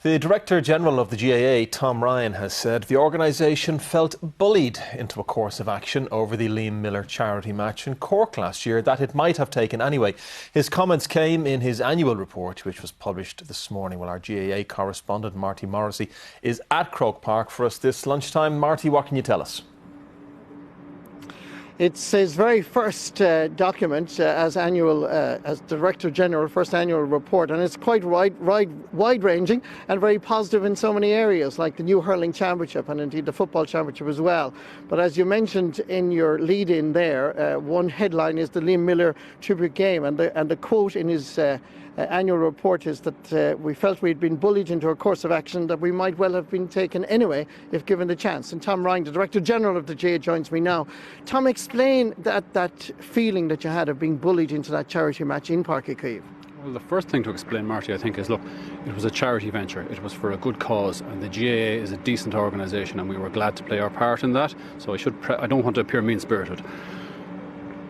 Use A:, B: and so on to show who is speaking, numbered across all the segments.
A: The Director General of the GAA, Tom Ryan, has said the organisation felt bullied into a course of action over the Liam Miller charity match in Cork last year that it might have taken anyway. His comments came in his annual report, which was published this morning. Well, our GAA correspondent, Marty Morrissey, is at Croke Park for us this lunchtime. Marty, what can you tell us?
B: It's his very first document as Director General, first annual report, and it's quite wide-ranging and very positive in so many areas, like the new hurling championship and indeed the football championship as well. But as you mentioned in your lead-in there, one headline is the Liam Miller tribute game, and the quote in his annual report is that we felt we'd been bullied into a course of action that we might well have been taken anyway if given the chance. And Tom Ryan, the Director General of the GAA, joins me now. Tom, explain that feeling that you had of being bullied into that charity match in Páirc Uí Chaoimh.
C: Well, the first thing to explain, Marty, I think is, look, it was a charity venture. It was for a good cause, and the GAA is a decent organisation, and we were glad to play our part in that. So I don't want to appear mean-spirited.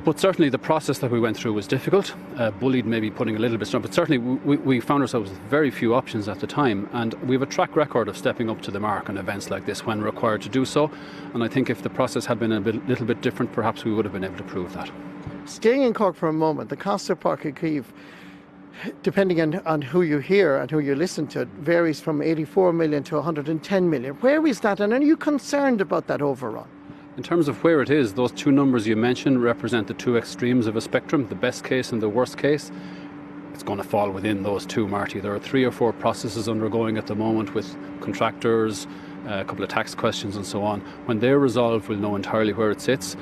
C: But certainly the process that we went through was difficult. Bullied, maybe putting a little bit strong, but certainly we found ourselves with very few options at the time, and we have a track record of stepping up to the mark on events like this when required to do so. And I think if the process had been little bit different, perhaps we would have been able to prove that.
B: Staying in Cork for a moment, the cost of Páirc Uí Chaoimh, depending on who you hear and who you listen to, it varies from 84 million to 110 million. Where is that, and are you concerned about that overrun?
C: In terms of where it is, those two numbers you mentioned represent the two extremes of a spectrum, the best case and the worst case. It's going to fall within those two, Marty. There are 3 or 4 processes undergoing at the moment with contractors, a couple of tax questions and so on. When they're resolved, we'll know entirely where it sits.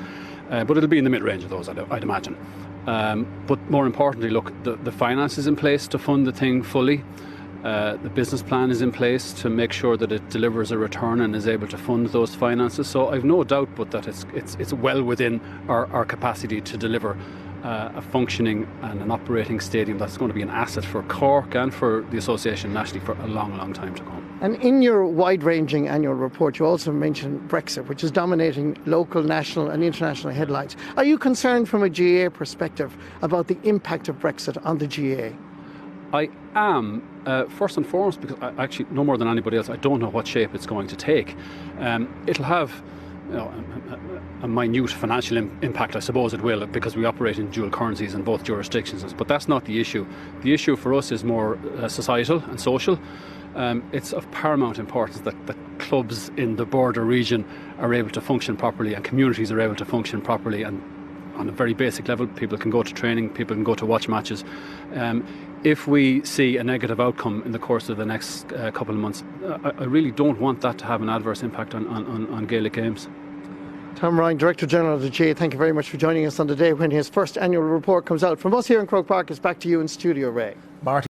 C: But it'll be in the mid-range of those, I'd imagine. But more importantly, look, the finance is in place to fund the thing fully. The business plan is in place to make sure that it delivers a return and is able to fund those finances. So I've no doubt but that it's well within our capacity to deliver a functioning and an operating stadium that's going to be an asset for Cork and for the association nationally for a long, long time to come.
B: And in your wide-ranging annual report, you also mentioned Brexit, which is dominating local, national and international headlines. Are you concerned from a GAA perspective about the impact of Brexit on the GAA?
C: I am, first and foremost, because I actually, no more than anybody else, I don't know what shape it's going to take. It'll have a minute financial impact, I suppose it will, because we operate in dual currencies in both jurisdictions. But that's not the issue. The issue for us is more societal and social. It's of paramount importance that the clubs in the border region are able to function properly and communities are able to function properly, and on a very basic level, people can go to training, people can go to watch matches. If we see a negative outcome in the course of the next couple of months, I really don't want that to have an adverse impact on Gaelic games.
B: Tom Ryan, Director General of the GAA, thank you very much for joining us on the day when his first annual report comes out. From us here in Croke Park, it's back to you in Studio Ray.
A: Marty.